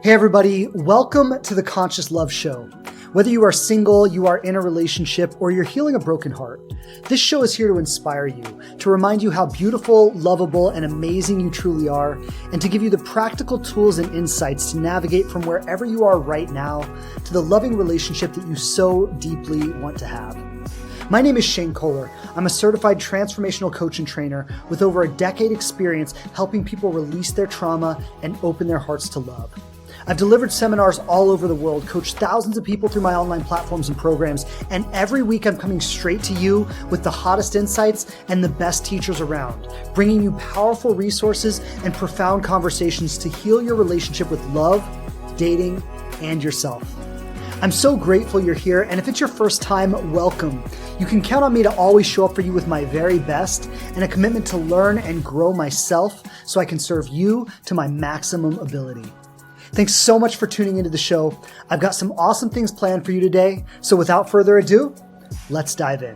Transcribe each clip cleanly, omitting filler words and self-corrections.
Hey everybody, welcome to the Conscious Love Show. Whether you are single, you are in a relationship, or you're healing a broken heart, this show is here to inspire you, to remind you how beautiful, lovable, and amazing you truly are, and to give you the practical tools and insights to navigate from wherever you are right now to the loving relationship that you so deeply want to have. My name is Shane Kohler. I'm a certified transformational coach and trainer with over a decade experience helping people release their trauma and open their hearts to love. I've delivered seminars all over the world, coached thousands of people through my online platforms and programs, and every week I'm coming straight to you with the hottest insights and the best teachers around, bringing you powerful resources and profound conversations to heal your relationship with love, dating, and yourself. I'm so grateful you're here, and if it's your first time, welcome. You can count on me to always show up for you with my very best and a commitment to learn and grow myself so I can serve you to my maximum ability. Thanks so much for tuning into the show. I've got some awesome things planned for you today. So without further ado, let's dive in.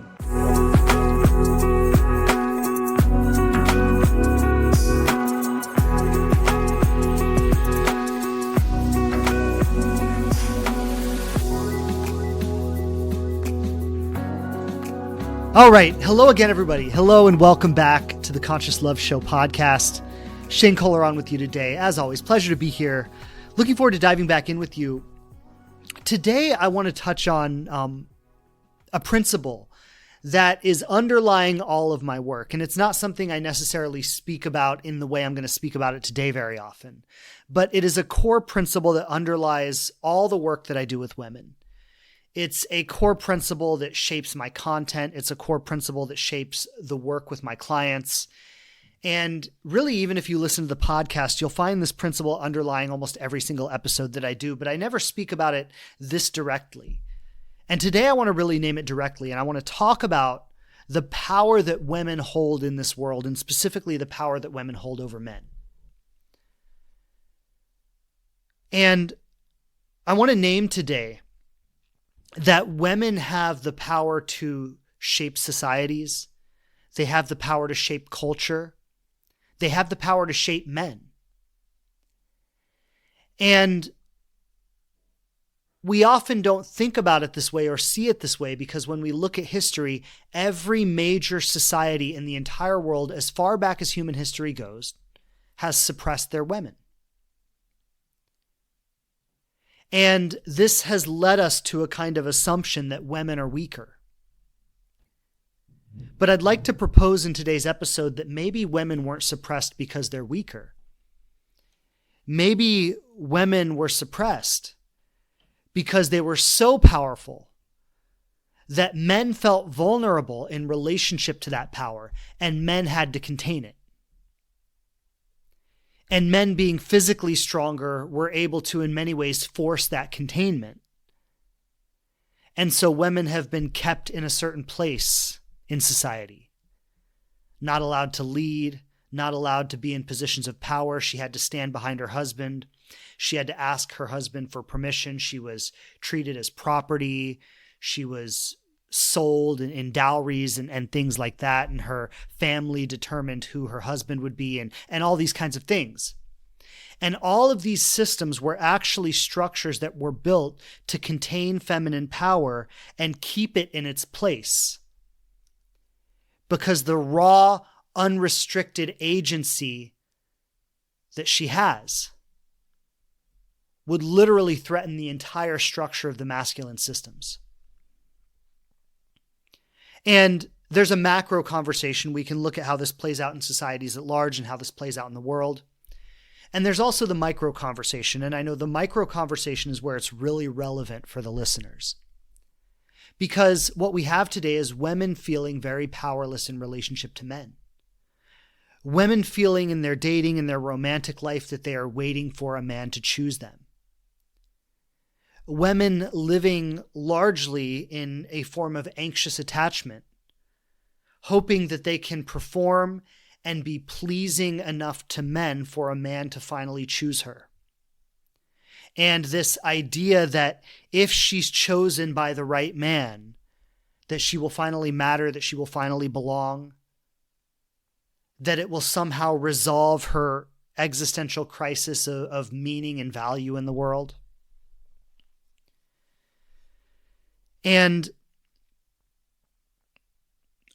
All right. Hello again, everybody. Hello and welcome back to the Conscious Love Show podcast. Shane Kohler on with you today. As always, pleasure to be here. Looking forward to diving back in with you. Today, I want to touch on a principle that is underlying all of my work. And it's not something I necessarily speak about in the way I'm going to speak about it today very often. But it is a core principle that underlies all the work that I do with women. It's a core principle that shapes my content. It's a core principle that shapes the work with my clients. And really, even if you listen to the podcast, you'll find this principle underlying almost every single episode that I do, but I never speak about it this directly. And today I want to really name it directly, and I want to talk about the power that women hold in this world, and specifically the power that women hold over men. And I want to name today that women have the power to shape societies. They have the power to shape culture. They have the power to shape men. And we often don't think about it this way or see it this way because when we look at history, every major society in the entire world, as far back as human history goes, has suppressed their women. And this has led us to a kind of assumption that women are weaker. But I'd like to propose in today's episode that maybe women weren't suppressed because they're weaker. Maybe women were suppressed because they were so powerful that men felt vulnerable in relationship to that power, and men had to contain it. And men, being physically stronger, were able to, in many ways, force that containment. And so women have been kept in a certain place in society. Not allowed to lead, not allowed to be in positions of power. She had to stand behind her husband. She had to ask her husband for permission. She was treated as property. She was sold in dowries and things like that. And her family determined who her husband would be and all these kinds of things. And all of these systems were actually structures that were built to contain feminine power and keep it in its place. Because the raw, unrestricted agency that she has would literally threaten the entire structure of the masculine systems. And there's a macro conversation. We can look at how this plays out in societies at large and how this plays out in the world. And there's also the micro conversation. And I know the micro conversation is where it's really relevant for the listeners. Because what we have today is women feeling very powerless in relationship to men. Women feeling in their dating and their romantic life that they are waiting for a man to choose them. Women living largely in a form of anxious attachment, hoping that they can perform and be pleasing enough to men for a man to finally choose her. And this idea that if she's chosen by the right man, that she will finally matter, that she will finally belong, that it will somehow resolve her existential crisis of meaning and value in the world. And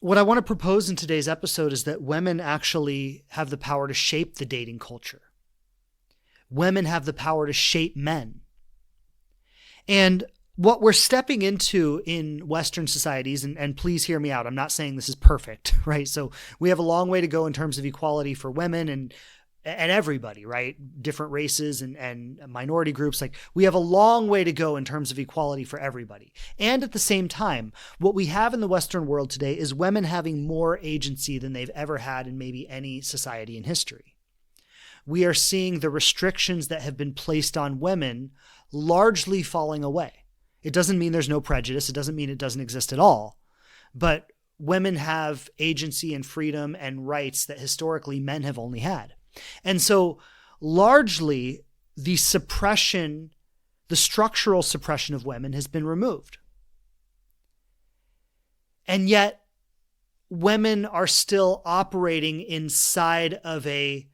what I want to propose in today's episode is that women actually have the power to shape the dating culture. Women have the power to shape men. And what we're stepping into in Western societies, and please hear me out, I'm not saying this is perfect, right? So we have a long way to go in terms of equality for women and everybody, right? Different races and minority groups. Like, we have a long way to go in terms of equality for everybody. And at the same time, what we have in the Western world today is women having more agency than they've ever had in maybe any society in history. We are seeing the restrictions that have been placed on women largely falling away. It doesn't mean there's no prejudice. It doesn't mean it doesn't exist at all. But women have agency and freedom and rights that historically men have only had. And so largely the structural suppression of women has been removed. And yet women are still operating inside of a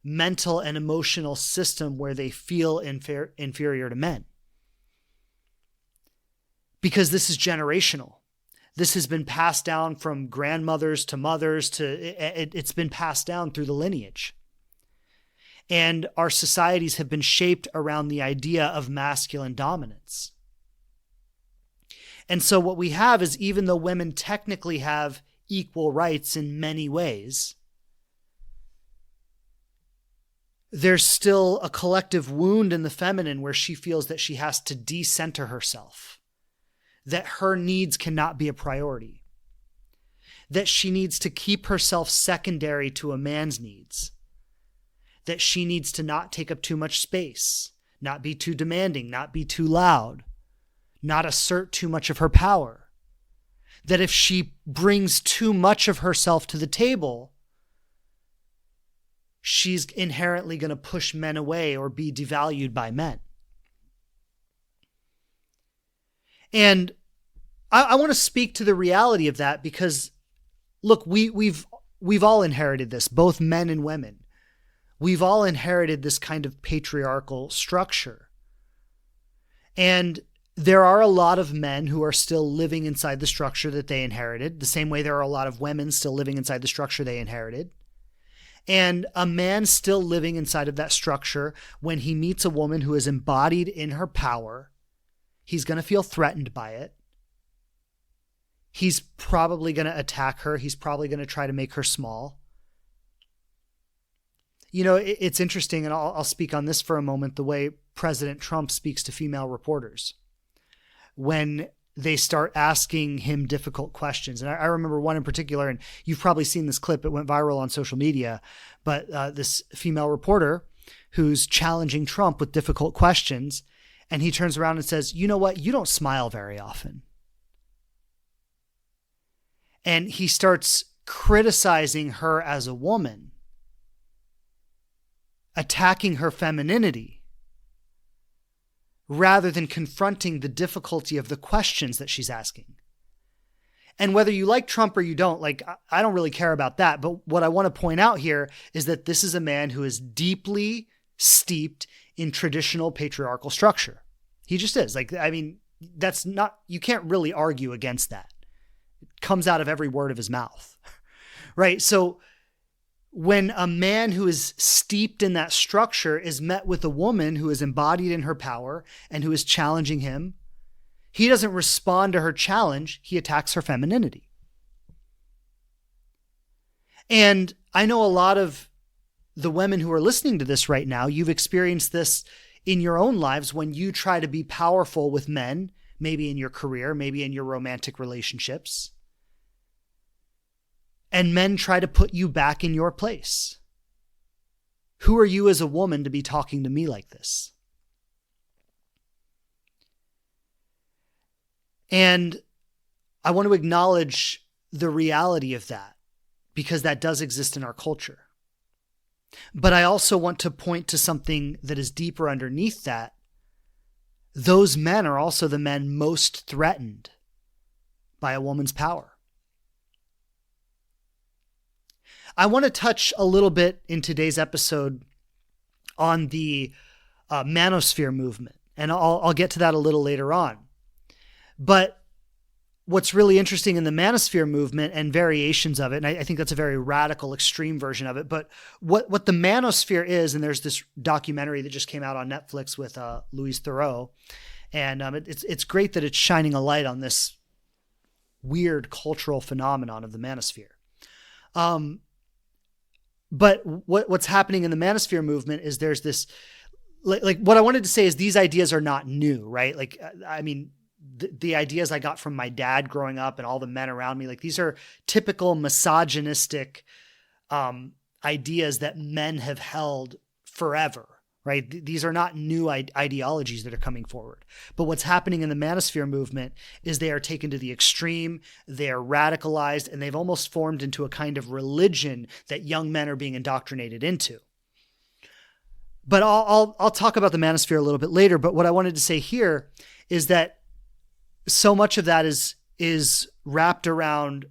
mental and emotional system where they feel inferior to men. Because this is generational. This has been passed down from grandmothers to mothers it's been passed down through the lineage. And our societies have been shaped around the idea of masculine dominance. And so what we have is, even though women technically have equal rights in many ways, there's still a collective wound in the feminine where she feels that she has to decenter herself, that her needs cannot be a priority, that she needs to keep herself secondary to a man's needs, that she needs to not take up too much space, not be too demanding, not be too loud, not assert too much of her power. That if she brings too much of herself to the table, she's inherently going to push men away or be devalued by men. And I want to speak to the reality of that because, look, we've all inherited this, both men and women. We've all inherited this kind of patriarchal structure. And there are a lot of men who are still living inside the structure that they inherited, the same way there are a lot of women still living inside the structure they inherited. And a man still living inside of that structure, when he meets a woman who is embodied in her power, he's going to feel threatened by it. He's probably going to attack her. He's probably going to try to make her small. You know, it's interesting, and I'll speak on this for a moment, the way President Trump speaks to female reporters when they start asking him difficult questions. And I remember one in particular, and you've probably seen this clip. It went viral on social media, but this female reporter who's challenging Trump with difficult questions, and he turns around and says, "You know what? You don't smile very often." And he starts criticizing her as a woman, attacking her femininity, rather than confronting the difficulty of the questions that she's asking. And whether you like Trump or you don't, I don't really care about that. But what I want to point out here is that this is a man who is deeply steeped in traditional patriarchal structure. He just is. That's not, you can't really argue against that. It comes out of every word of his mouth, right? So when a man who is steeped in that structure is met with a woman who is embodied in her power and who is challenging him, he doesn't respond to her challenge. He attacks her femininity. And I know a lot of the women who are listening to this right now, you've experienced this in your own lives when you try to be powerful with men, maybe in your career, maybe in your romantic relationships. And men try to put you back in your place. Who are you as a woman to be talking to me like this? And I want to acknowledge the reality of that, because that does exist in our culture. But I also want to point to something that is deeper underneath that. Those men are also the men most threatened by a woman's power. I want to touch a little bit in today's episode on the manosphere movement. And I'll get to that a little later on. But what's really interesting in the manosphere movement and variations of it, and I think that's a very radical, extreme version of it, but what the manosphere is, and there's this documentary that just came out on Netflix with Louise Theroux, and it's great that it's shining a light on this weird cultural phenomenon of the manosphere. But what's happening in the manosphere movement is there's this, like what I wanted to say is these ideas are not new, right? Like, I mean, the ideas I got from my dad growing up and all the men around me, like these are typical misogynistic ideas that men have held forever, right? These are not new ideologies that are coming forward. But what's happening in the manosphere movement is they are taken to the extreme, they are radicalized, and they've almost formed into a kind of religion that young men are being indoctrinated into. But I'll talk about the manosphere a little bit later. But what I wanted to say here is that so much of that is wrapped around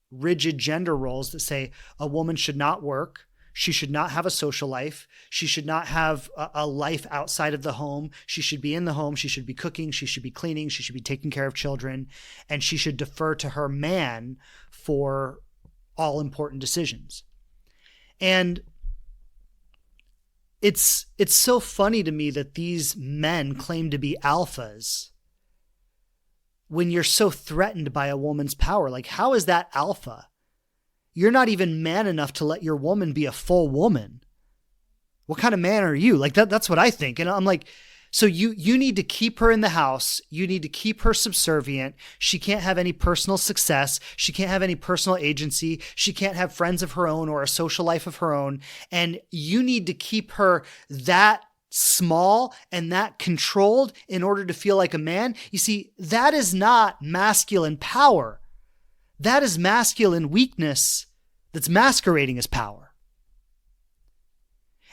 rigid gender roles that say a woman should not work. She should not have a social life. She should not have a life outside of the home. She should be in the home. She should be cooking. She should be cleaning. She should be taking care of children. And she should defer to her man for all important decisions. And it's so funny to me that these men claim to be alphas when you're so threatened by a woman's power. Like, how is that alpha? You're not even man enough to let your woman be a full woman. What kind of man are you? Like that's what I think. And I'm like, so you need to keep her in the house. You need to keep her subservient. She can't have any personal success. She can't have any personal agency. She can't have friends of her own or a social life of her own. And you need to keep her that small and that controlled in order to feel like a man. You see, that is not masculine power. That is masculine weakness that's masquerading as power.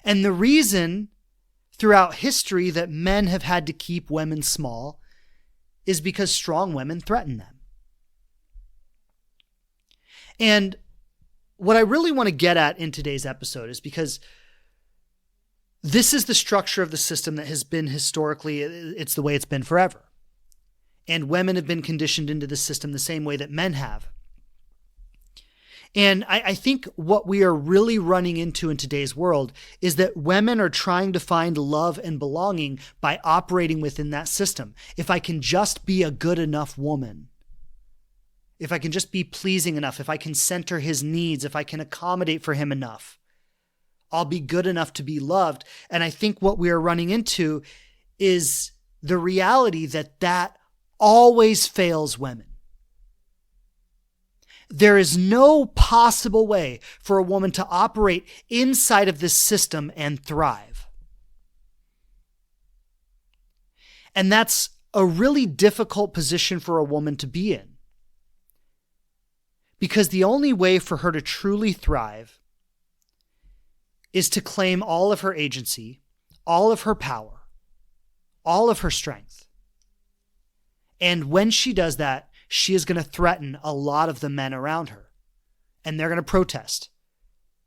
And the reason throughout history that men have had to keep women small is because strong women threaten them. And what I really want to get at in today's episode is because this is the structure of the system that has been historically, it's the way it's been forever. And women have been conditioned into the system the same way that men have. And I think what we are really running into in today's world is that women are trying to find love and belonging by operating within that system. If I can just be a good enough woman, if I can just be pleasing enough, if I can center his needs, if I can accommodate for him enough, I'll be good enough to be loved. And I think what we are running into is the reality that always fails women. There is no possible way for a woman to operate inside of this system and thrive. And that's a really difficult position for a woman to be in. Because the only way for her to truly thrive is to claim all of her agency, all of her power, all of her strength. And when she does that, she is going to threaten a lot of the men around her. And they're going to protest.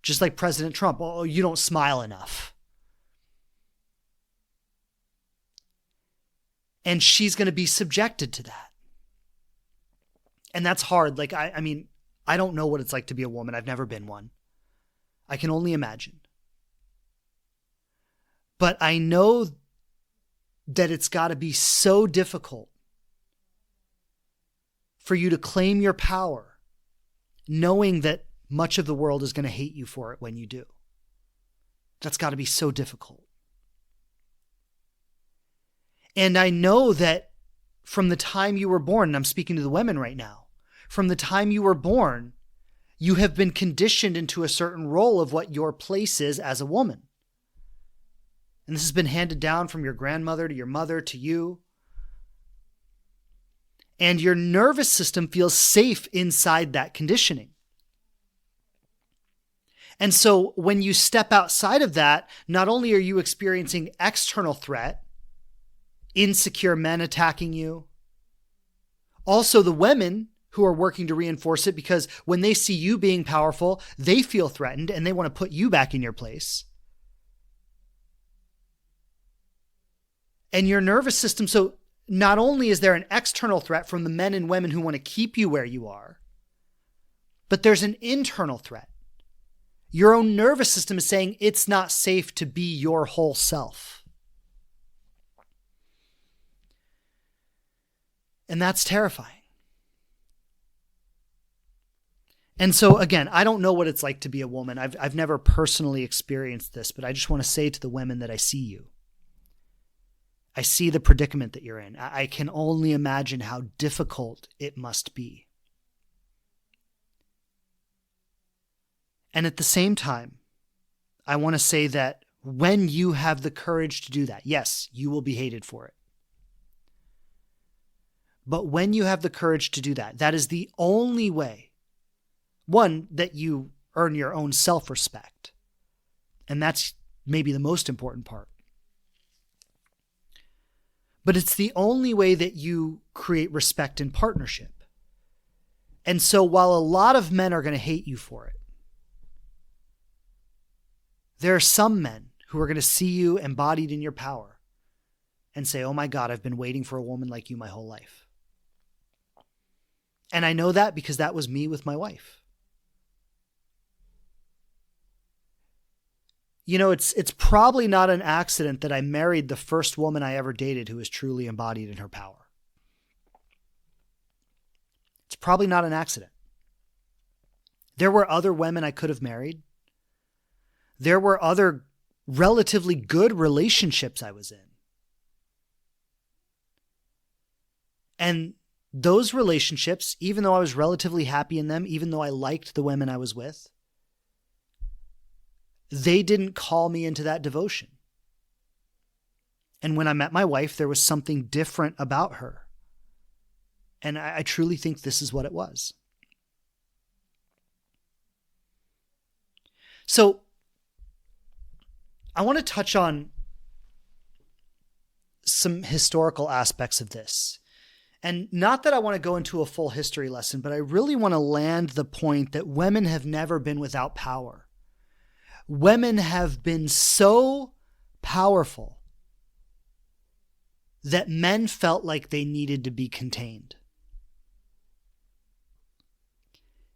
Just like President Trump. Oh, you don't smile enough. And she's going to be subjected to that. And that's hard. Like, I mean, I don't know what it's like to be a woman. I've never been one. I can only imagine. But I know that it's got to be so difficult for you to claim your power, knowing that much of the world is going to hate you for it when you do. That's got to be so difficult. And I know that from the time you were born, and I'm speaking to the women right now, from the time you were born, you have been conditioned into a certain role of what your place is as a woman. And this has been handed down from your grandmother to your mother to you. And your nervous system feels safe inside that conditioning. And so when you step outside of that, not only are you experiencing external threat, insecure men attacking you, also the women who are working to reinforce it, because when they see you being powerful, they feel threatened and they want to put you back in your place. And your nervous system, so not only is there an external threat from the men and women who want to keep you where you are, but there's an internal threat. Your own nervous system is saying it's not safe to be your whole self. And that's terrifying. And so again, I don't know what it's like to be a woman. I've never personally experienced this, but I just want to say to the women that I see you. I see the predicament that you're in. I can only imagine how difficult it must be. And at the same time, I want to say that when you have the courage to do that, yes, you will be hated for it. But when you have the courage to do that, that is the only way, one, that you earn your own self-respect. And that's maybe the most important part. But it's the only way that you create respect in partnership. And so while a lot of men are going to hate you for it, there are some men who are going to see you embodied in your power and say, oh my God, I've been waiting for a woman like you my whole life. And I know that because that was me with my wife. You know, it's probably not an accident that I married the first woman I ever dated who was truly embodied in her power. It's probably not an accident. There were other women I could have married. There were other relatively good relationships I was in. And those relationships, even though I was relatively happy in them, even though I liked the women I was with, they didn't call me into that devotion. And when I met my wife, there was something different about her. And I truly think this is what it was. So I want to touch on some historical aspects of this. And not that I want to go into a full history lesson, but I really want to land the point that women have never been without power. Women have been so powerful that men felt like they needed to be contained.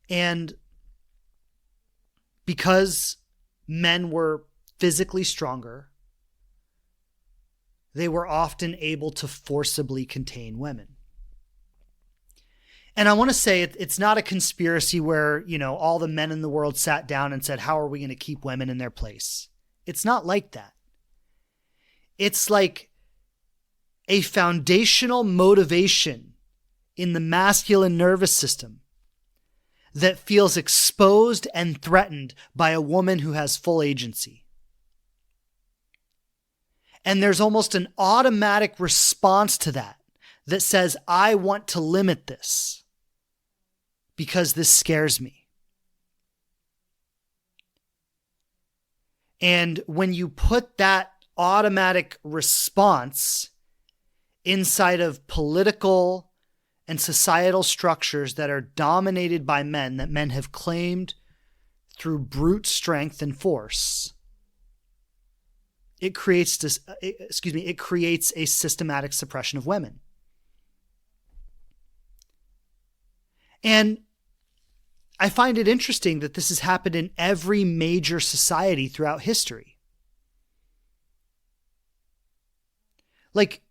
And because men were physically stronger, they were often able to forcibly contain women. And I want to say it's not a conspiracy where, all the men in the world sat down and said, how are we going to keep women in their place? It's not like that. It's like a foundational motivation in the masculine nervous system that feels exposed and threatened by a woman who has full agency. And there's almost an automatic response to that says, I want to limit this because this scares me. And when you put that automatic response inside of political and societal structures that are dominated by men, that men have claimed through brute strength and force, it creates a systematic suppression of women. And I find it interesting that this has happened in every major society throughout history. Like,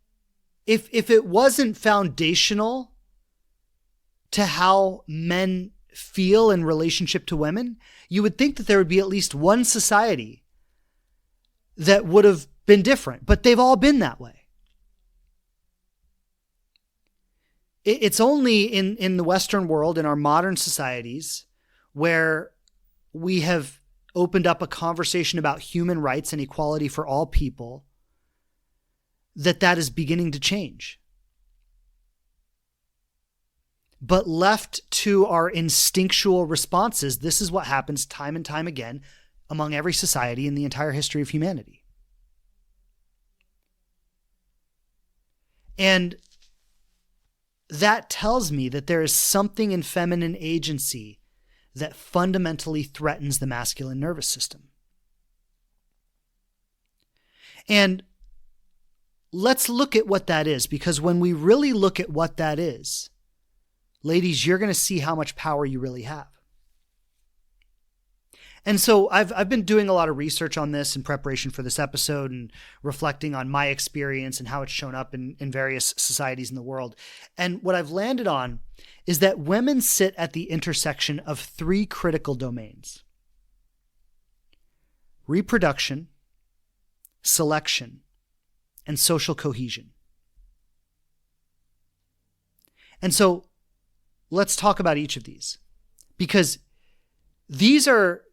if it wasn't foundational to how men feel in relationship to women, you would think that there would be at least one society that would have been different, but they've all been that way. It's only in the Western world, in our modern societies, where we have opened up a conversation about human rights and equality for all people, that is beginning to change. But left to our instinctual responses, this is what happens time and time again among every society in the entire history of humanity. And that tells me that there is something in feminine agency that fundamentally threatens the masculine nervous system. And let's look at what that is, because when we really look at what that is, ladies, you're going to see how much power you really have. And so I've been doing a lot of research on this in preparation for this episode and reflecting on my experience and how it's shown up in various societies in the world. And what I've landed on is that women sit at the intersection of three critical domains: reproduction, selection, and social cohesion. And so let's talk about each of these, because these are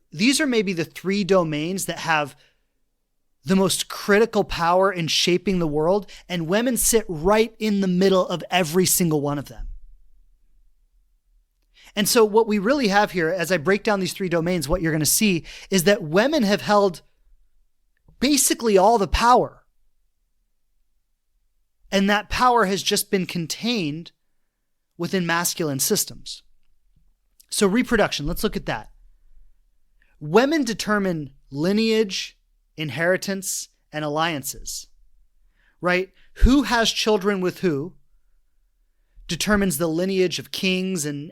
maybe the three domains that have the most critical power in shaping the world, and women sit right in the middle of every single one of them. And so what we really have here, as I break down these three domains, what you're going to see is that women have held basically all the power. And that power has just been contained within masculine systems. So reproduction, let's look at that. Women determine lineage, inheritance, and alliances, right? Who has children with who determines the lineage of kings and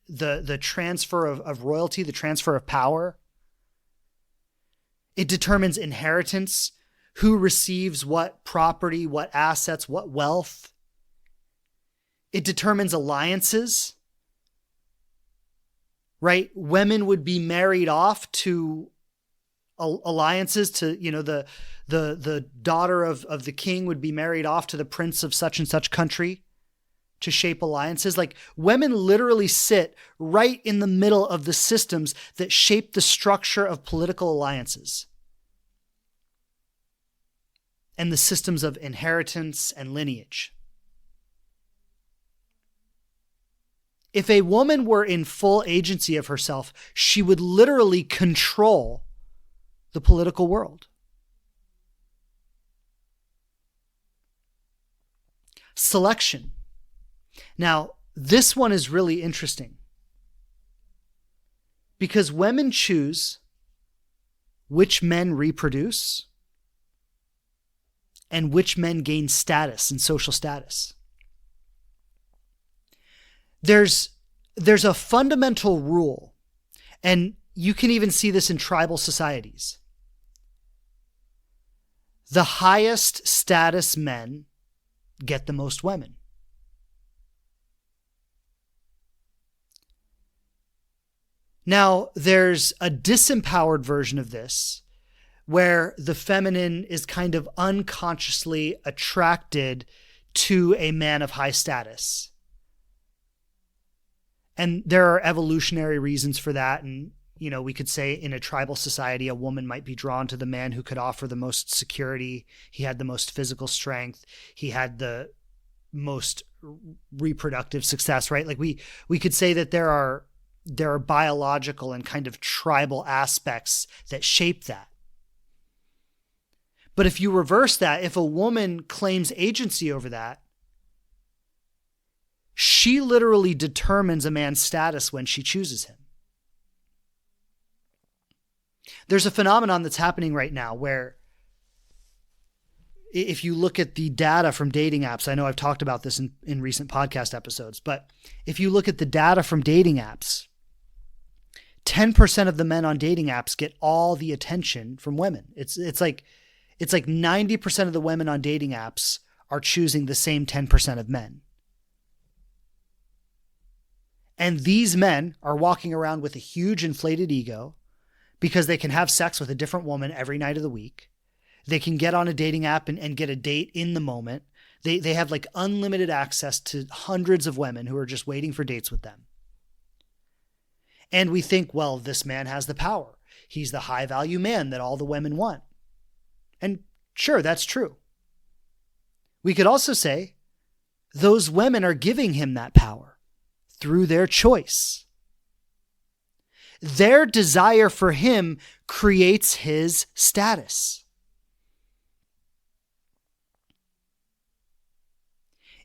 the transfer of royalty, the transfer of power. It determines inheritance, who receives what property, what assets, what wealth. It determines alliances, right? Women would be married off to alliances to, the daughter of the king would be married off to the prince of such and such country to shape alliances. Like, women literally sit right in the middle of the systems that shape the structure of political alliances and the systems of inheritance and lineage. If a woman were in full agency of herself, she would literally control the political world. Selection. Now, this one is really interesting because women choose which men reproduce and which men gain status and social status. There's a fundamental rule, and you can even see this in tribal societies. The highest status men get the most women. Now, there's a disempowered version of this where the feminine is kind of unconsciously attracted to a man of high status. And there are evolutionary reasons for that. And, we could say in a tribal society, a woman might be drawn to the man who could offer the most security. He had the most physical strength. He had the most reproductive success, right? Like we could say that there are biological and kind of tribal aspects that shape that. But if you reverse that, if a woman claims agency over that, she literally determines a man's status when she chooses him. There's a phenomenon that's happening right now where if you look at the data from dating apps, I know I've talked about this in recent podcast episodes, but if you look at the data from dating apps, 10% of the men on dating apps get all the attention from women. It's like 90% of the women on dating apps are choosing the same 10% of men. And these men are walking around with a huge inflated ego because they can have sex with a different woman every night of the week. They can get on a dating app and get a date in the moment. They have like unlimited access to hundreds of women who are just waiting for dates with them. And we think, well, this man has the power. He's the high value man that all the women want. And sure, that's true. We could also say those women are giving him that power through their choice. Their desire for him creates his status.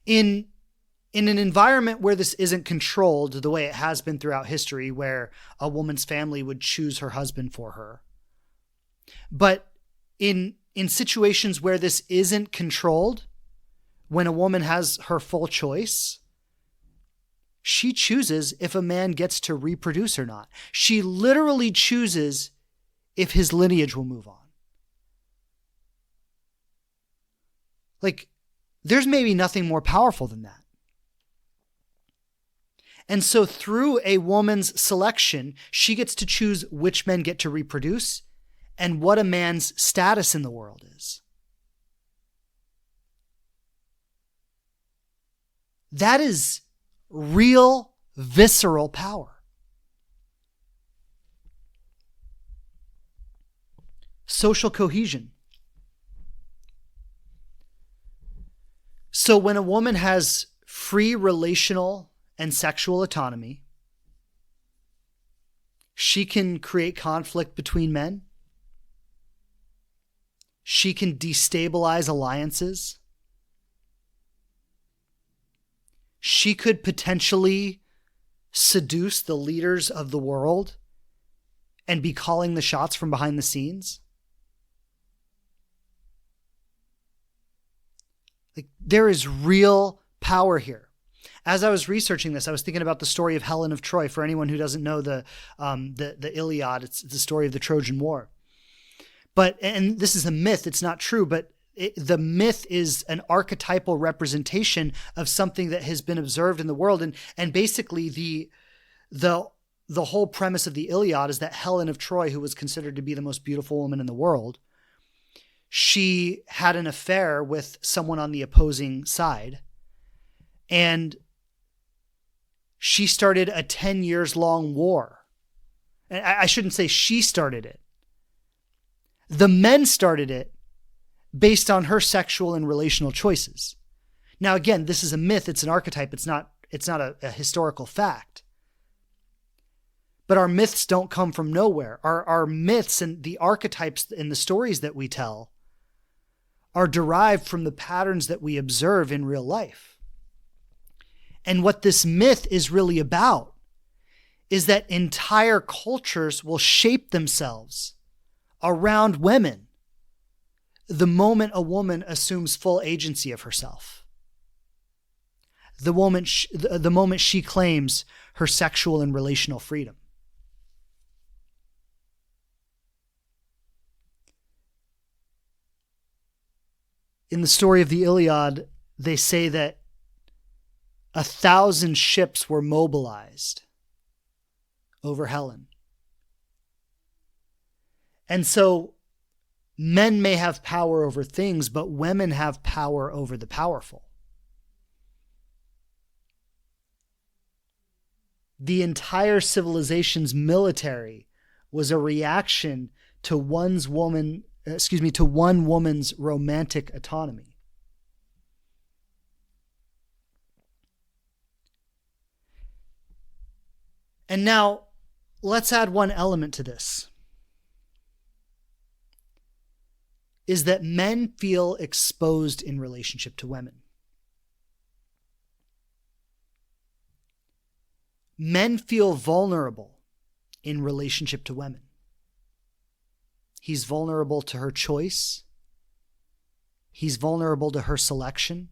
In an environment where this isn't controlled the way it has been throughout history, where a woman's family would choose her husband for her, but in in situations where this isn't controlled, when a woman has her full choice, she chooses if a man gets to reproduce or not. She literally chooses if his lineage will move on. Like, there's maybe nothing more powerful than that. And so through a woman's selection, she gets to choose which men get to reproduce and what a man's status in the world is. That is real, visceral power. Social cohesion. So when a woman has free relational and sexual autonomy, she can create conflict between men. She can destabilize alliances. She could potentially seduce the leaders of the world and be calling the shots from behind the scenes. Like, there is real power here. As I was researching this, I was thinking about the story of Helen of Troy. For anyone who doesn't know the Iliad, it's the story of the Trojan War. And this is a myth, it's not true, but the myth is an archetypal representation of something that has been observed in the world. And basically the whole premise of the Iliad is that Helen of Troy, who was considered to be the most beautiful woman in the world, she had an affair with someone on the opposing side. And she started a 10 years long war. And I shouldn't say she started it. The men started it based on her sexual and relational choices. Now, again, this is a myth. It's an archetype. It's not a historical fact. But our myths don't come from nowhere. Our myths and the archetypes in the stories that we tell are derived from the patterns that we observe in real life. And what this myth is really about is that entire cultures will shape themselves around women the moment a woman assumes full agency of herself. The moment she claims her sexual and relational freedom. In the story of the Iliad, they say that 1,000 ships were mobilized over Helen. And so men may have power over things, but women have power over the powerful. The entire civilization's military was a reaction to one woman's romantic autonomy. And now, let's add one element to this. Is that men feel exposed in relationship to women. Men feel vulnerable in relationship to women. He's vulnerable to her choice. He's vulnerable to her selection.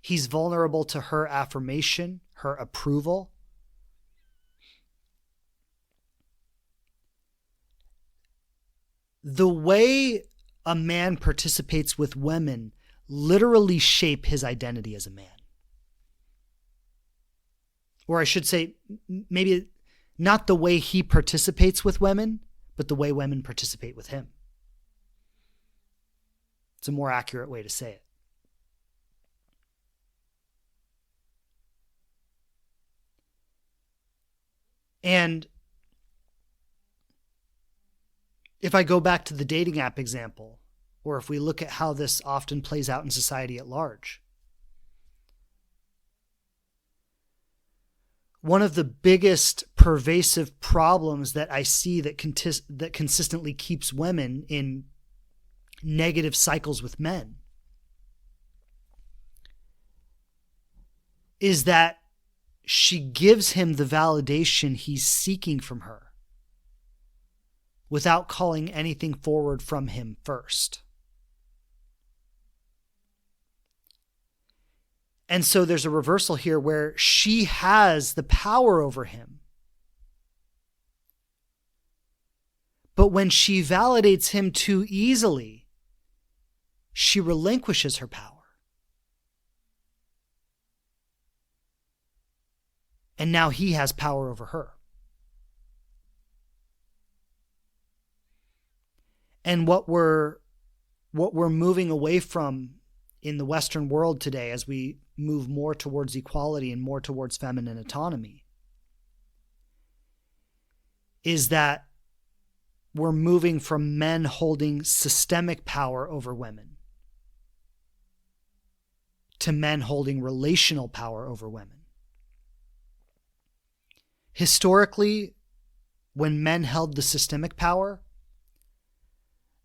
He's vulnerable to her affirmation, her approval. The way a man participates with women literally shape his identity as a man. Or I should say, maybe not the way he participates with women, but the way women participate with him. It's a more accurate way to say it. And if I go back to the dating app example, or if we look at how this often plays out in society at large, one of the biggest pervasive problems that I see that consistently keeps women in negative cycles with men is that she gives him the validation he's seeking from her without calling anything forward from him first. And so there's a reversal here where she has the power over him. But when she validates him too easily, she relinquishes her power. And now he has power over her. And what we're moving away from in the Western world today, as we move more towards equality and more towards feminine autonomy, is that we're moving from men holding systemic power over women to men holding relational power over women. Historically, when men held the systemic power,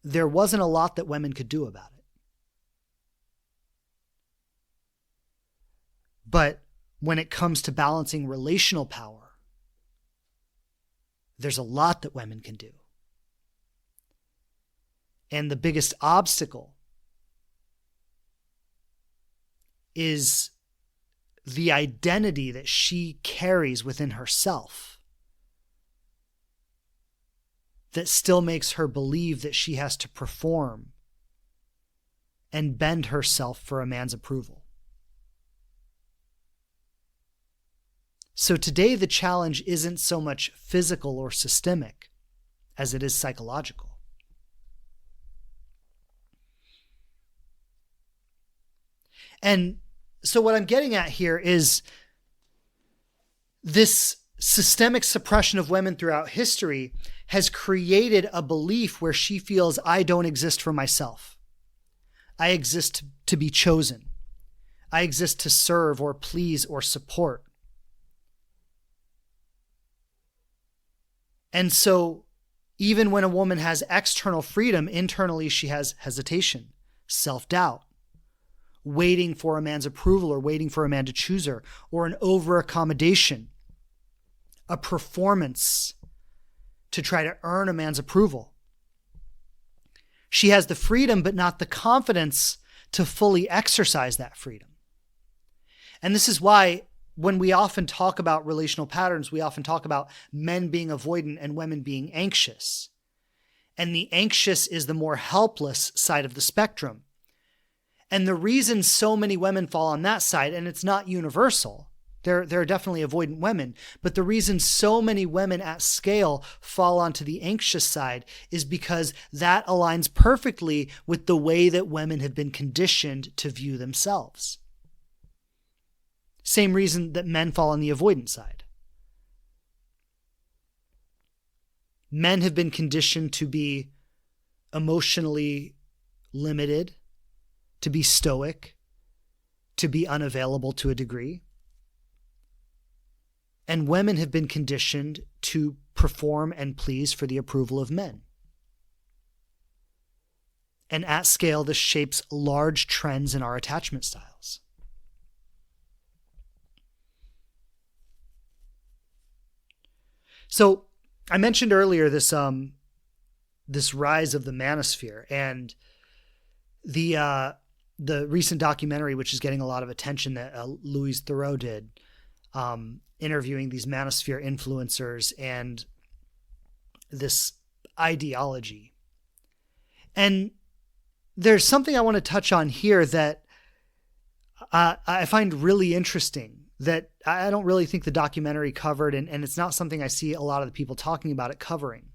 there wasn't a lot that women could do about it. But when it comes to balancing relational power, there's a lot that women can do. And the biggest obstacle is the identity that she carries within herself that still makes her believe that she has to perform and bend herself for a man's approval. So today the challenge isn't so much physical or systemic as it is psychological. And so what I'm getting at here is this systemic suppression of women throughout history has created a belief where she feels, I don't exist for myself. I exist to be chosen. I exist to serve or please or support. And so even when a woman has external freedom, internally she has hesitation, self-doubt, waiting for a man's approval or waiting for a man to choose her, or an over-accommodation, a performance to try to earn a man's approval. She has the freedom, but not the confidence to fully exercise that freedom. And this is why when we often talk about relational patterns, we often talk about men being avoidant and women being anxious. And the anxious is the more helpless side of the spectrum. And the reason so many women fall on that side, and it's not universal, there are definitely avoidant women, but the reason so many women at scale fall onto the anxious side is because that aligns perfectly with the way that women have been conditioned to view themselves. Same reason that men fall on the avoidant side. Men have been conditioned to be emotionally limited, to be stoic, to be unavailable to a degree. And women have been conditioned to perform and please for the approval of men. And at scale, this shapes large trends in our attachment styles. So I mentioned earlier this rise of the manosphere, and the recent documentary, which is getting a lot of attention, that Louise Theroux did, interviewing these manosphere influencers and this ideology. And there's something I want to touch on here that I find really interesting, that I don't really think the documentary covered, and it's not something I see a lot of the people talking about it covering.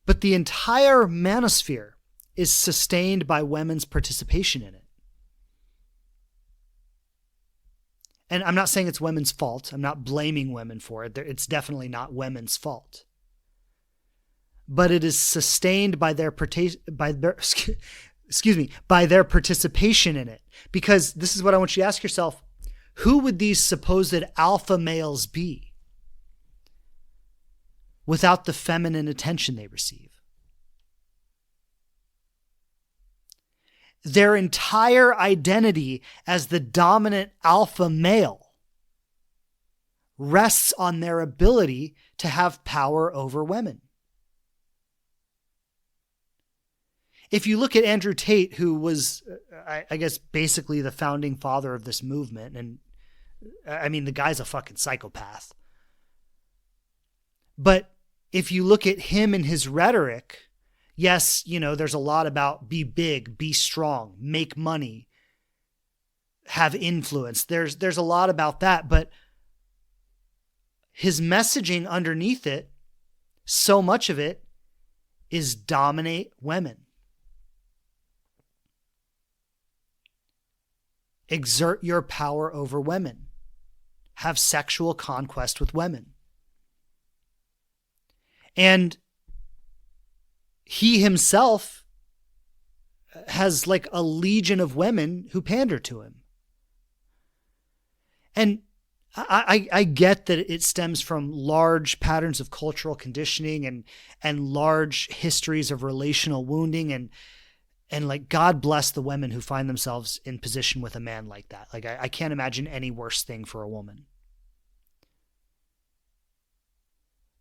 But the entire manosphere is sustained by women's participation in it. And I'm not saying it's women's fault. I'm not blaming women for it. It's definitely not women's fault. But it is sustained by their participation in it. Because this is what I want you to ask yourself: who would these supposed alpha males be without the feminine attention they receive? Their entire identity as the dominant alpha male rests on their ability to have power over women. If you look at Andrew Tate, who was, I guess, basically the founding father of this movement, and I mean, the guy's a fucking psychopath. But if you look at him and his rhetoric, yes, there's a lot about be big, be strong, make money, have influence. There's a lot about that, but his messaging underneath it, so much of it is dominate women. Exert your power over women. Have sexual conquest with women. And he himself has like a legion of women who pander to him. And I get that it stems from large patterns of cultural conditioning and large histories of relational wounding, and like, God bless the women who find themselves in position with a man like that. Like, I can't imagine any worse thing for a woman.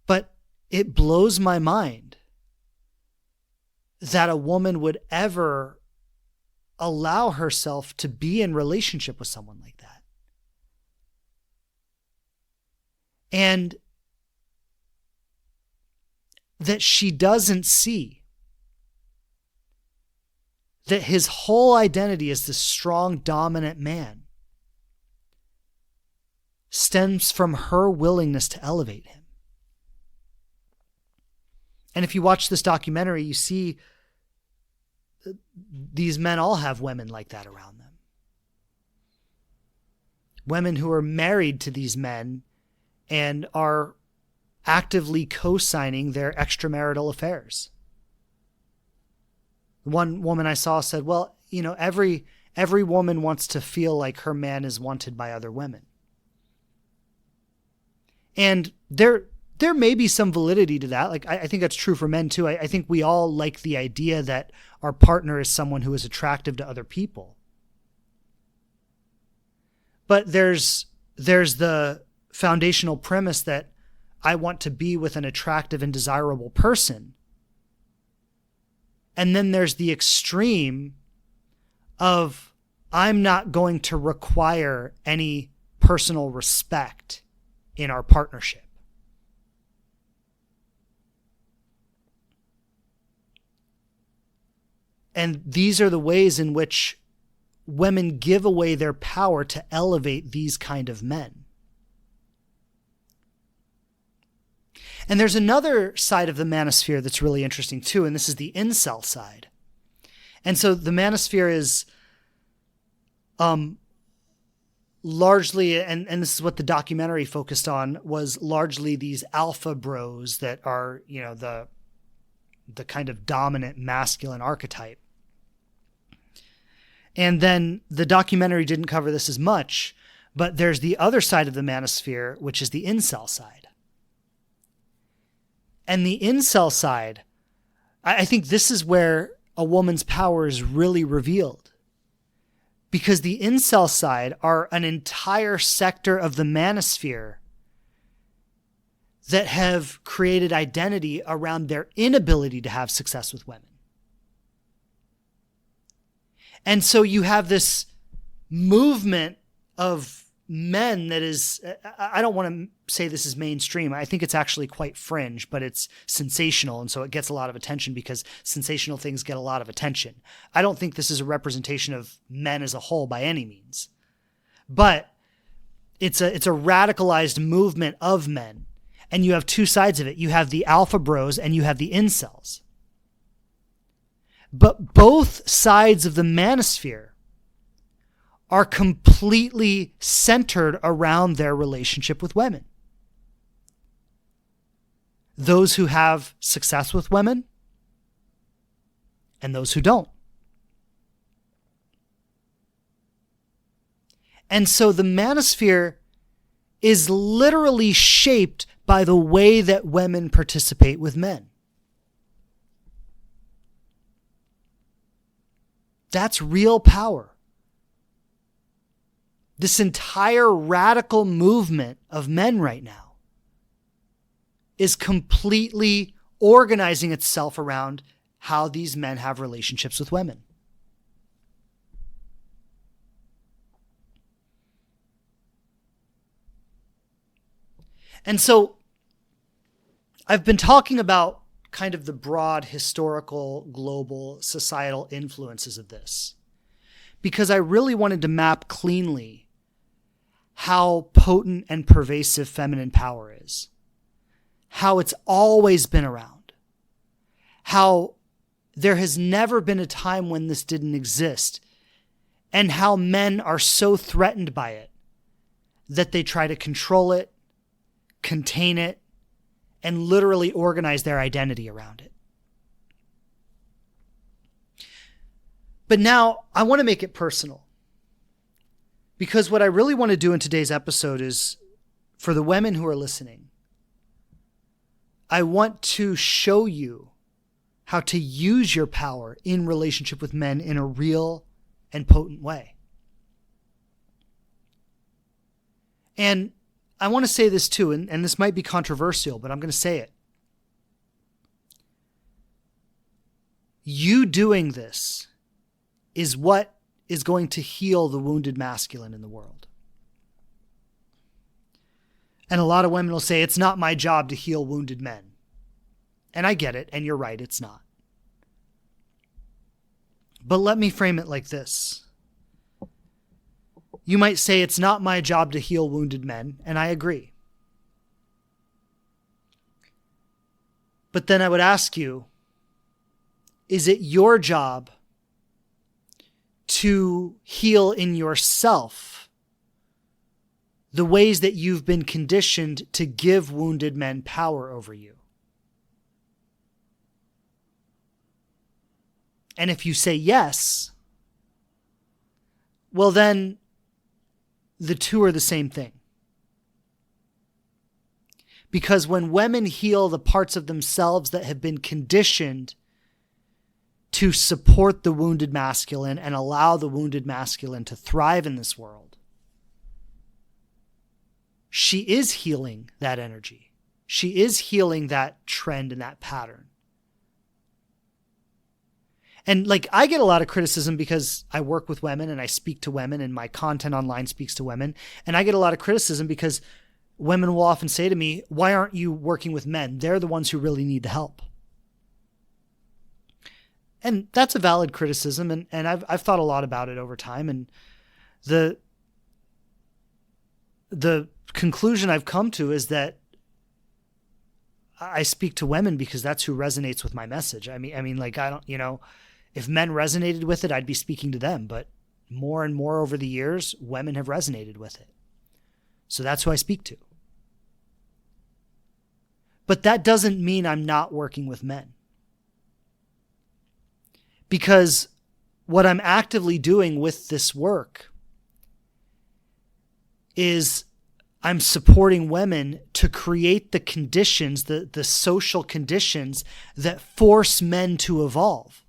But it blows my mind that a woman would ever allow herself to be in relationship with someone like that. And that she doesn't see that his whole identity as this strong, dominant man stems from her willingness to elevate him. And if you watch this documentary, you see these men all have women like that around them. Women who are married to these men and are actively co-signing their extramarital affairs. One woman I saw said, well, every woman wants to feel like her man is wanted by other women. And there may be some validity to that. Like, I think that's true for men too. I think we all like the idea that our partner is someone who is attractive to other people. But there's the foundational premise that I want to be with an attractive and desirable person. And then there's the extreme of I'm not going to require any personal respect in our partnership. And these are the ways in which women give away their power to elevate these kind of men. And there's another side of the manosphere that's really interesting too, and this is the incel side. And so the manosphere is largely, and this is what the documentary focused on, was largely these alpha bros that are, the kind of dominant masculine archetype. And then the documentary didn't cover this as much, but there's the other side of the manosphere, which is the incel side. And the incel side, I think this is where a woman's power is really revealed. Because the incel side are an entire sector of the manosphere that have created identity around their inability to have success with women. And so you have this movement of men that is, I don't want to say this is mainstream. I think it's actually quite fringe, but it's sensational. And so it gets a lot of attention because sensational things get a lot of attention. I don't think this is a representation of men as a whole by any means, but it's a radicalized movement of men. And you have two sides of it. You have the alpha bros and you have the incels. But both sides of the manosphere are completely centered around their relationship with women. Those who have success with women and those who don't. And so the manosphere is literally shaped by the way that women participate with men. That's real power. This entire radical movement of men right now is completely organizing itself around how these men have relationships with women. And so I've been talking about kind of the broad historical, global, societal influences of this because I really wanted to map cleanly how potent and pervasive feminine power is, how it's always been around, how there has never been a time when this didn't exist, and how men are so threatened by it that they try to control it, contain it, and literally organize their identity around it. But now I want to make it personal, because what I really want to do in today's episode is, for the women who are listening, I want to show you how to use your power in relationship with men in a real and potent way. And I want to say this too, and this might be controversial, but I'm going to say it. You doing this is what is going to heal the wounded masculine in the world. And a lot of women will say, it's not my job to heal wounded men. And I get it, and you're right, it's not. But let me frame it like this. You might say it's not my job to heal wounded men, and I agree. But then I would ask you, is it your job to heal in yourself the ways that you've been conditioned to give wounded men power over you? And if you say yes, well then the two are the same thing. Because when women heal the parts of themselves that have been conditioned to support the wounded masculine and allow the wounded masculine to thrive in this world, she is healing that energy. She is healing that trend and that pattern. And I get a lot of criticism because I work with women and I speak to women and my content online speaks to women. And I get a lot of criticism because women will often say to me, why aren't you working with men? They're the ones who really need the help. And that's a valid criticism. And I've thought a lot about it over time. And the conclusion I've come to is that I speak to women because that's who resonates with my message. I mean, I don't, if men resonated with it, I'd be speaking to them. But more and more over the years, women have resonated with it. So that's who I speak to. But that doesn't mean I'm not working with men. Because what I'm actively doing with this work is I'm supporting women to create the conditions, the social conditions that force men to evolve.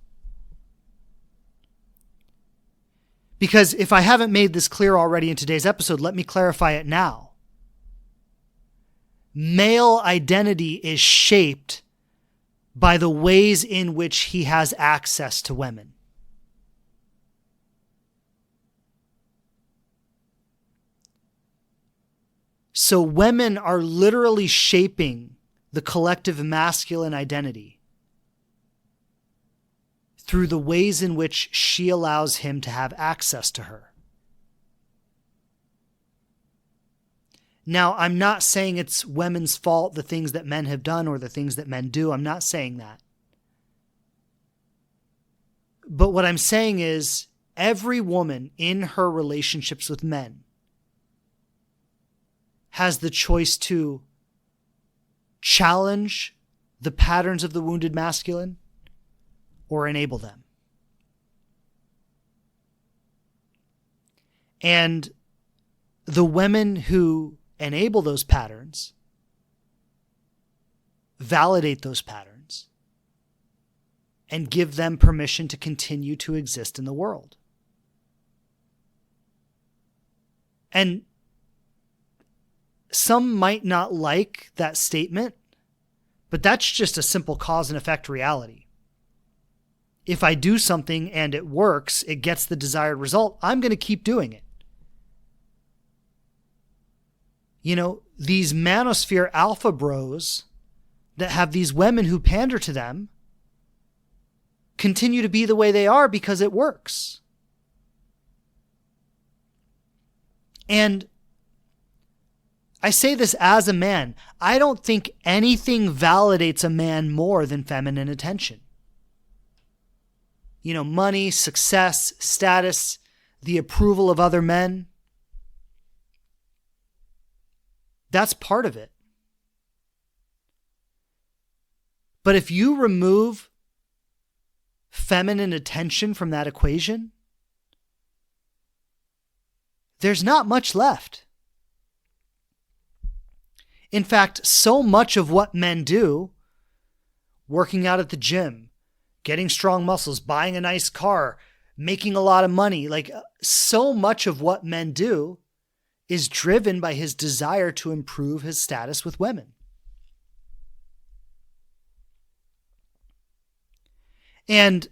Because if I haven't made this clear already in today's episode, let me clarify it now. Male identity is shaped by the ways in which he has access to women. So women are literally shaping the collective masculine identity through the ways in which she allows him to have access to her. Now, I'm not saying it's women's fault, the things that men have done or the things that men do. I'm not saying that. But what I'm saying is every woman in her relationships with men has the choice to challenge the patterns of the wounded masculine or enable them. And the women who enable those patterns, validate those patterns, and give them permission to continue to exist in the world. And some might not like that statement, But that's just a simple cause and effect reality. If I do something and it works, it gets the desired result, I'm going to keep doing it. These manosphere alpha bros that have these women who pander to them continue to be the way they are because it works. And I say this as a man. I don't think anything validates a man more than feminine attention. Money, success, status, the approval of other men. That's part of it. But if you remove feminine attention from that equation, there's not much left. In fact, so much of what men do, working out at the gym, getting strong muscles, buying a nice car, making a lot of money, so much of what men do is driven by his desire to improve his status with women. And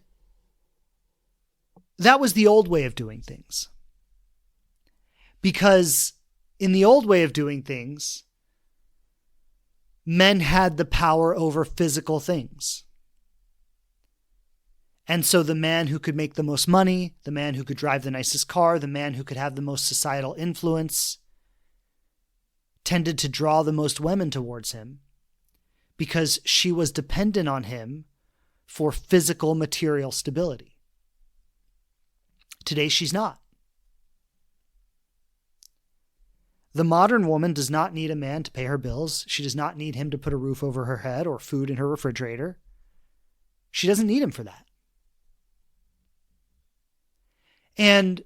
that was the old way of doing things. Because in the old way of doing things, men had the power over physical things. And so the man who could make the most money, the man who could drive the nicest car, the man who could have the most societal influence, tended to draw the most women towards him because she was dependent on him for physical material stability. Today, she's not. The modern woman does not need a man to pay her bills. She does not need him to put a roof over her head or food in her refrigerator. She doesn't need him for that. And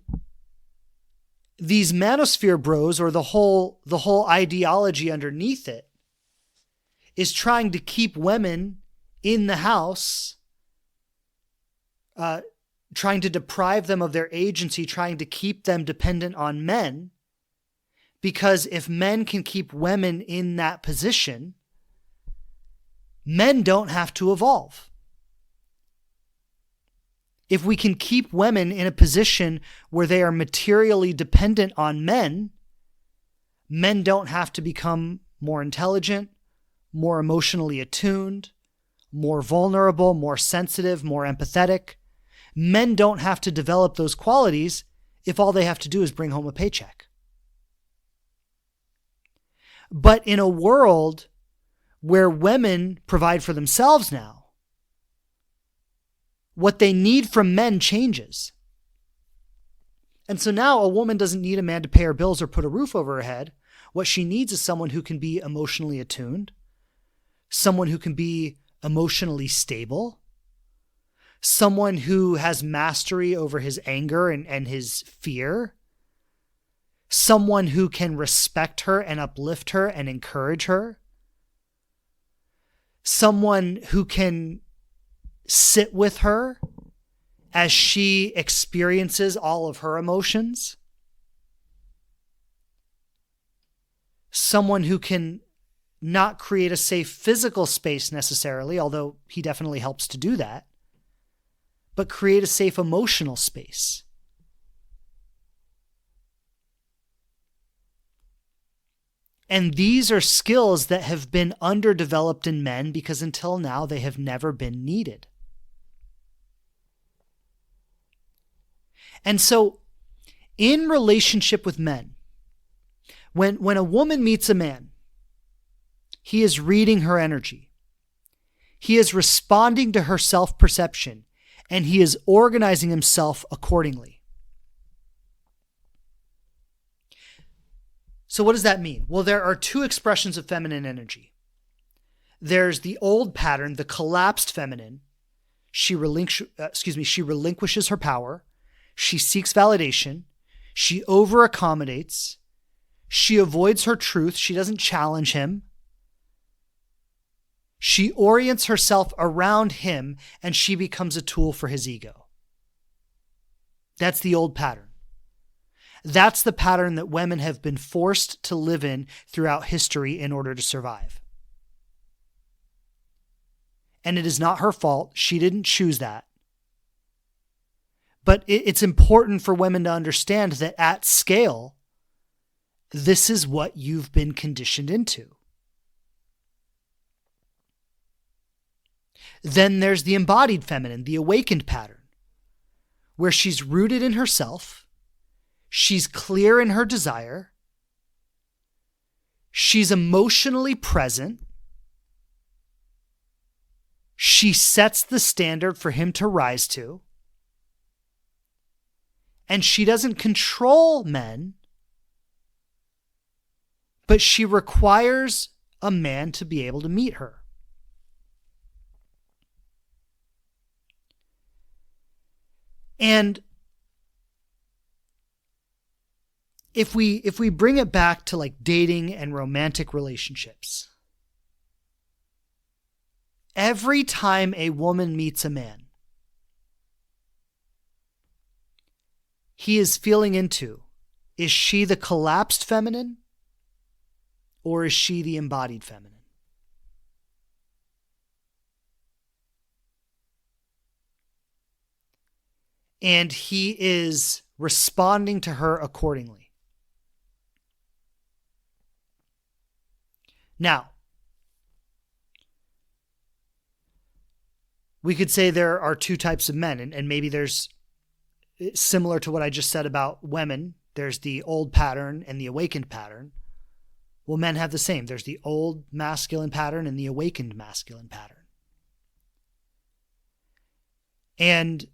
these manosphere bros, or the whole ideology underneath it, is trying to keep women in the house, trying to deprive them of their agency, trying to keep them dependent on men. Because if men can keep women in that position, men don't have to evolve. If we can keep women in a position where they are materially dependent on men, men don't have to become more intelligent, more emotionally attuned, more vulnerable, more sensitive, more empathetic. Men don't have to develop those qualities if all they have to do is bring home a paycheck. But in a world where women provide for themselves now, what they need from men changes. And so now a woman doesn't need a man to pay her bills or put a roof over her head. What she needs is someone who can be emotionally attuned, someone who can be emotionally stable, someone who has mastery over his anger and his fear, someone who can respect her and uplift her and encourage her, someone who can sit with her as she experiences all of her emotions, someone who can not create a safe physical space necessarily, although he definitely helps to do that, but create a safe emotional space. And these are skills that have been underdeveloped in men because until now they have never been needed. And so in relationship with men, when a woman meets a man, he is reading her energy. He is responding to her self-perception, and he is organizing himself accordingly. So what does that mean? Well, there are two expressions of feminine energy. There's the old pattern, the collapsed feminine. She relinquishes her power. She seeks validation. She over-accommodates. She avoids her truth. She doesn't challenge him. She orients herself around him, and she becomes a tool for his ego. That's the old pattern. That's the pattern that women have been forced to live in throughout history in order to survive. and it is not her fault. She didn't choose that. But it's important for women to understand that at scale, this is what you've been conditioned into. Then there's the embodied feminine, the awakened pattern, where she's rooted in herself, she's clear in her desire, she's emotionally present, she sets the standard for him to rise to, and she doesn't control men, but she requires a man to be able to meet her. And if we bring it back to like dating and romantic relationships, every time a woman meets a man, he is feeling into, is she the collapsed feminine or is she the embodied feminine? And he is responding to her accordingly. Now, we could say there are two types of men, and maybe there's, similar to what I just said about women, there's the old pattern and the awakened pattern. Well, men have the same. There's the old masculine pattern and the awakened masculine pattern. And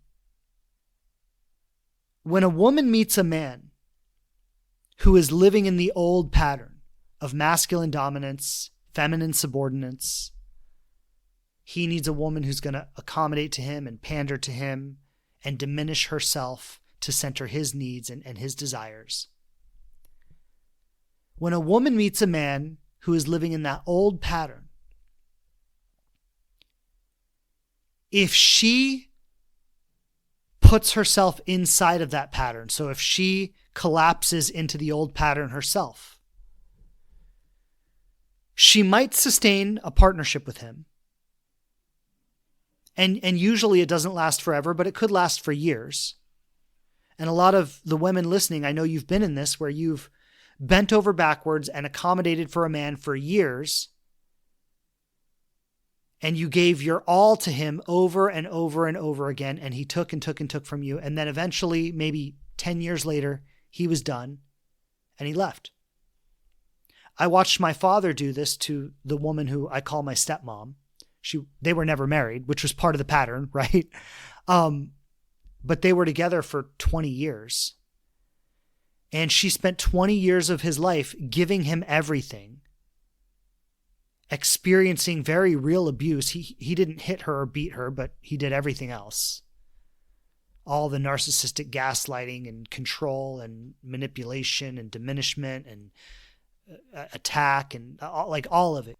when a woman meets a man who is living in the old pattern of masculine dominance, feminine subordinance, he needs a woman who's going to accommodate to him and pander to him and diminish herself to center his needs and his desires. When a woman meets a man who is living in that old pattern, if she puts herself inside of that pattern, so if she collapses into the old pattern herself, she might sustain a partnership with him. And usually it doesn't last forever, but it could last for years. And a lot of the women listening, I know you've been in this, where you've bent over backwards and accommodated for a man for years, and you gave your all to him over and over and over again, and he took and took and took from you. And then eventually, maybe 10 years later, he was done and he left. I watched my father do this to the woman who I call my stepmom. They were never married, which was part of the pattern, right? But they were together for 20 years. And she spent 20 years of his life giving him everything, experiencing very real abuse. He didn't hit her or beat her, but he did everything else. All the narcissistic gaslighting and control and manipulation and diminishment and attack and all of it.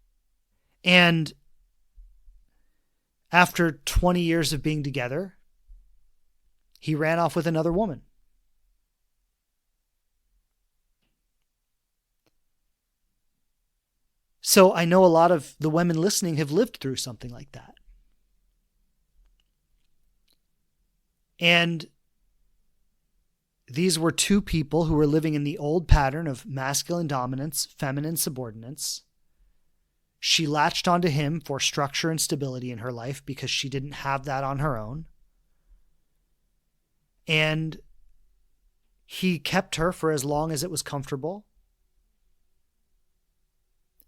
And after 20 years of being together, he ran off with another woman. So I know a lot of the women listening have lived through something like that. And these were two people who were living in the old pattern of masculine dominance, feminine subordinance. She latched onto him for structure and stability in her life because she didn't have that on her own. And he kept her for as long as it was comfortable.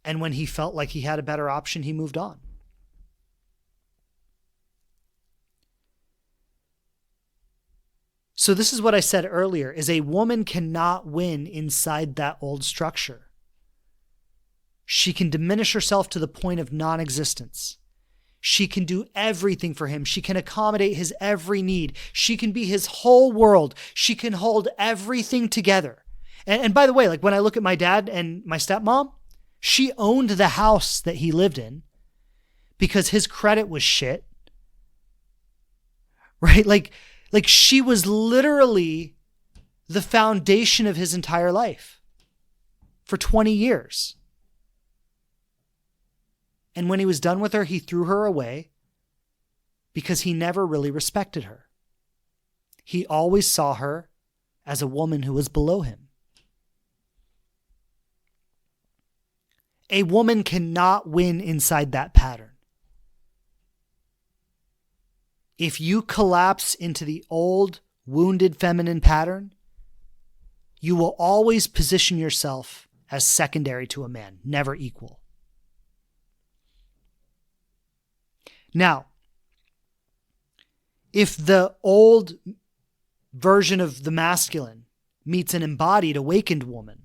And when he felt like he had a better option, he moved on. So this is what I said earlier, is a woman cannot win inside that old structure. She can diminish herself to the point of non-existence. She can do everything for him. She can accommodate his every need. She can be his whole world. She can hold everything together. And by the way, like when I look at my dad and my stepmom, she owned the house that he lived in because his credit was shit. Right? Like she was literally the foundation of his entire life for 20 years. And when he was done with her, he threw her away because he never really respected her. He always saw her as a woman who was below him. A woman cannot win inside that pattern. If you collapse into the old, wounded feminine pattern, you will always position yourself as secondary to a man, never equal. Now, if the old version of the masculine meets an embodied, awakened woman,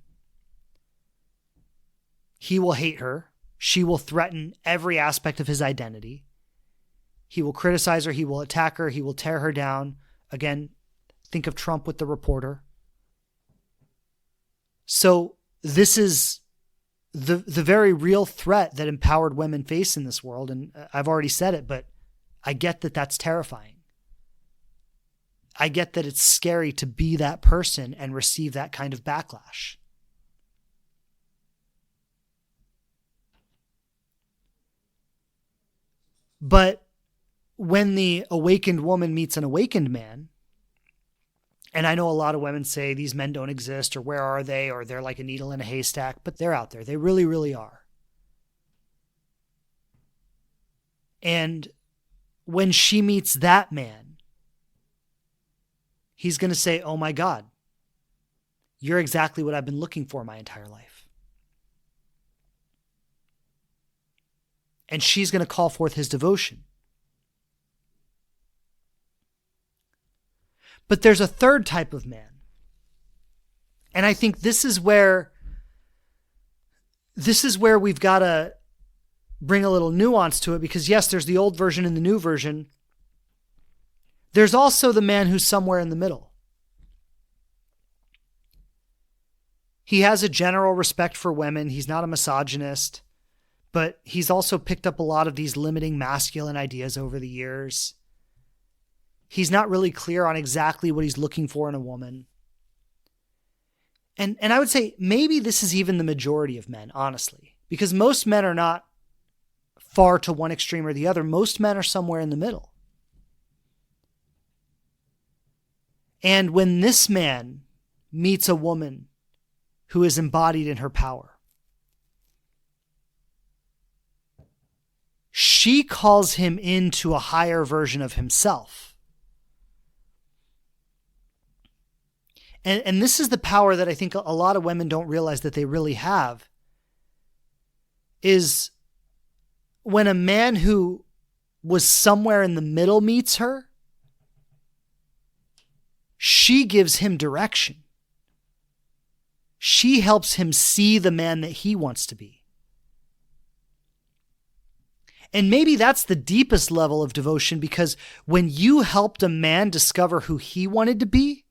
he will hate her. She will threaten every aspect of his identity. He will criticize her. He will attack her. He will tear her down. Again, think of Trump with the reporter. So this is the very real threat that empowered women face in this world. And I've already said it, but I get that that's terrifying. I get that it's scary to be that person and receive that kind of backlash. But when the awakened woman meets an awakened man, and I know a lot of women say these men don't exist, or where are they, or they're like a needle in a haystack, but they're out there. They really, really are. And when she meets that man, he's going to say, oh my God, you're exactly what I've been looking for my entire life. And she's going to call forth his devotion. But there's a third type of man. And I think this is where we've got to bring a little nuance to it, because yes, there's the old version and the new version. There's also the man who's somewhere in the middle. He has a general respect for women. He's not a misogynist, but he's also picked up a lot of these limiting masculine ideas over the years. He's not really clear on exactly what he's looking for in a woman. And I would say maybe this is even the majority of men, honestly, because most men are not far to one extreme or the other. Most men are somewhere in the middle. And when this man meets a woman who is embodied in her power, she calls him into a higher version of himself. And this is the power that I think a lot of women don't realize that they really have, is when a man who was somewhere in the middle meets her, she gives him direction. She helps him see the man that he wants to be. And maybe that's the deepest level of devotion, because when you helped a man discover who he wanted to be,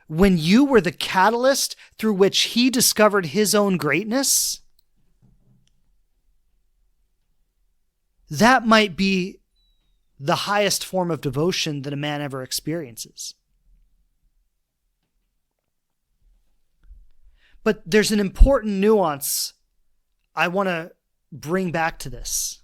when you were the catalyst through which he discovered his own greatness, that might be the highest form of devotion that a man ever experiences. But there's an important nuance I want to bring back to this,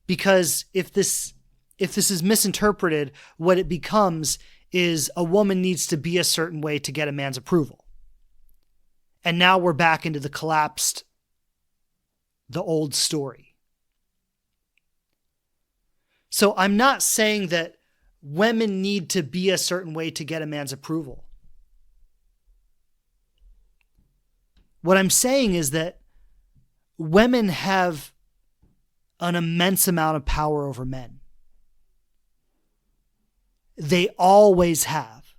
because if this is misinterpreted, what it becomes is a woman needs to be a certain way to get a man's approval. And now we're back into the old story. So I'm not saying that women need to be a certain way to get a man's approval. What I'm saying is that women have an immense amount of power over men. They always have.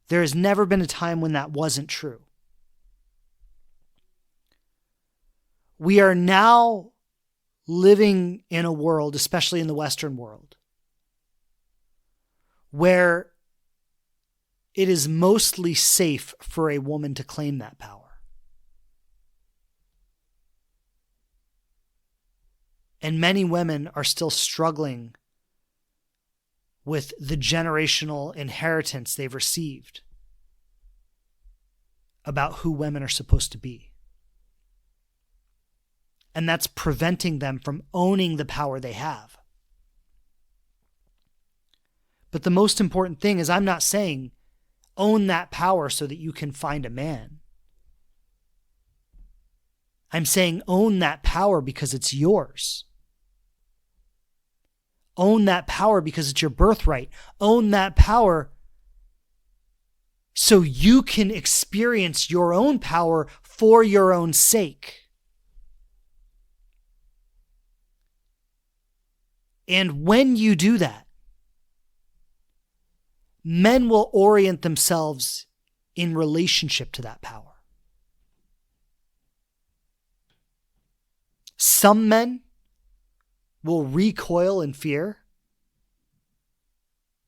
There has never been a time when that wasn't true. We are now living in a world, especially in the Western world, where it is mostly safe for a woman to claim that power. And many women are still struggling with the generational inheritance they've received about who women are supposed to be. And that's preventing them from owning the power they have. But the most important thing is I'm not saying own that power so that you can find a man. I'm saying own that power because it's yours. Own that power because it's your birthright. Own that power so you can experience your own power for your own sake. And when you do that, men will orient themselves in relationship to that power. Some men will recoil in fear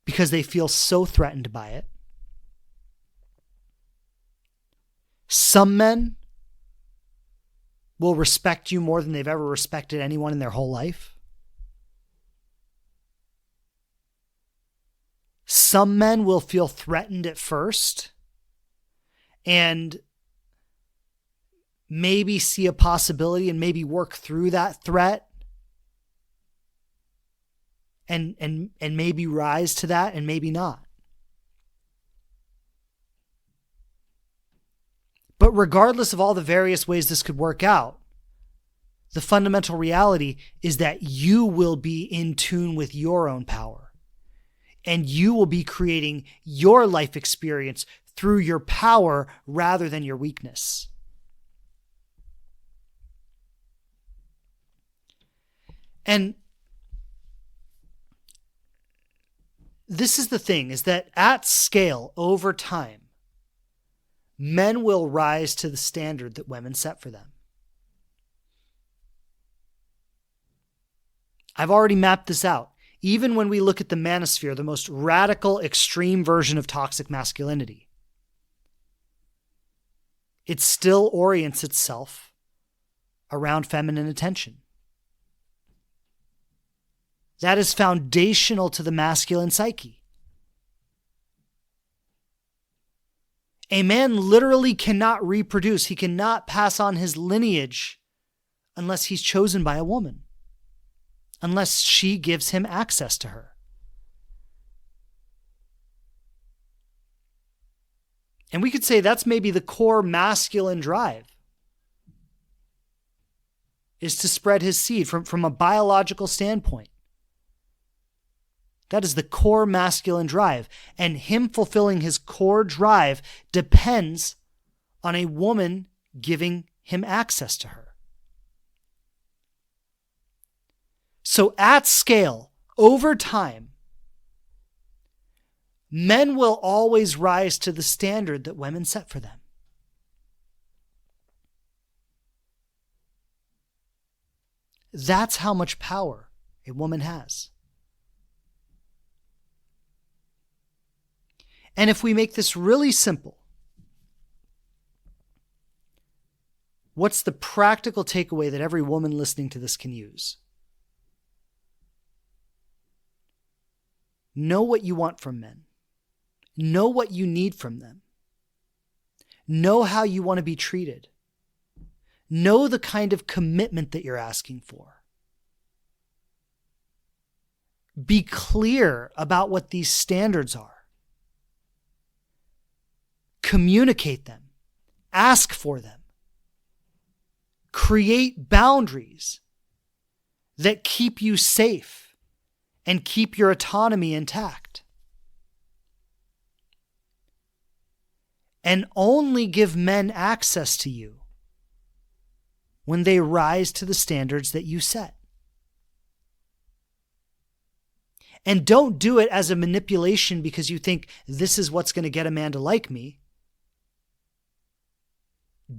because they feel so threatened by it. Some men will respect you more than they've ever respected anyone in their whole life. Some men will feel threatened at first and maybe see a possibility and maybe work through that threat and maybe rise to that and maybe not. But regardless of all the various ways this could work out, the fundamental reality is that you will be in tune with your own power, and you will be creating your life experience through your power rather than your weakness. And this is the thing, is that at scale, over time, men will rise to the standard that women set for them. I've already mapped this out. Even when we look at the manosphere, the most radical, extreme version of toxic masculinity, it still orients itself around feminine attention. That is foundational to the masculine psyche. A man literally cannot reproduce. He cannot pass on his lineage unless he's chosen by a woman, unless she gives him access to her. And we could say that's maybe the core masculine drive, is to spread his seed from a biological standpoint. That is the core masculine drive. And him fulfilling his core drive depends on a woman giving him access to her. So at scale, over time, men will always rise to the standard that women set for them. That's how much power a woman has. And if we make this really simple, what's the practical takeaway that every woman listening to this can use? Know what you want from men. Know what you need from them. Know how you want to be treated. Know the kind of commitment that you're asking for. Be clear about what these standards are. Communicate them. Ask for them. Create boundaries that keep you safe and keep your autonomy intact. And only give men access to you when they rise to the standards that you set. And don't do it as a manipulation because you think this is what's going to get a man to like me.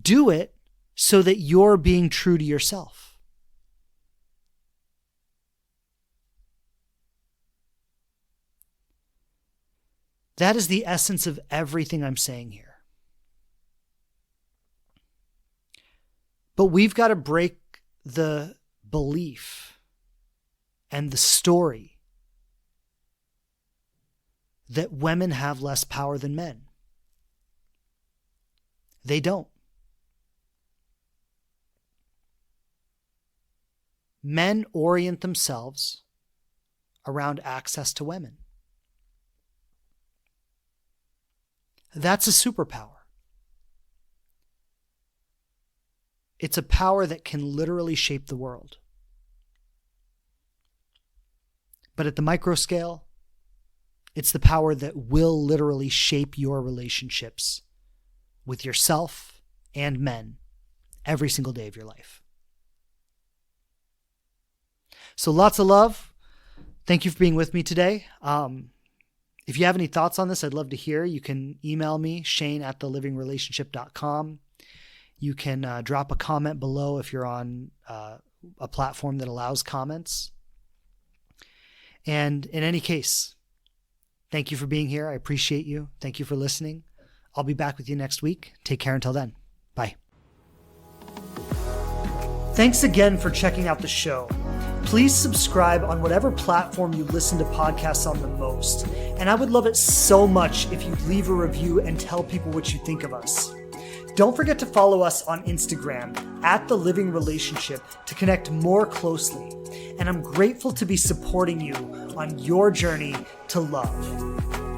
Do it so that you're being true to yourself. That is the essence of everything I'm saying here. But we've got to break the belief and the story that women have less power than men. They don't. Men orient themselves around access to women. That's a superpower. It's a power that can literally shape the world. But at the micro scale, it's the power that will literally shape your relationships with yourself and men every single day of your life. So lots of love. Thank you for being with me today. If you have any thoughts on this, I'd love to hear. You can email me, shane@thelivingrelationship.com. You can drop a comment below if you're on a platform that allows comments. And in any case, thank you for being here. I appreciate you. Thank you for listening. I'll be back with you next week. Take care until then. Bye. Thanks again for checking out the show. Please subscribe on whatever platform you listen to podcasts on the most. And I would love it so much if you leave a review and tell people what you think of us. Don't forget to follow us on Instagram @TheLivingRelationship to connect more closely. And I'm grateful to be supporting you on your journey to love.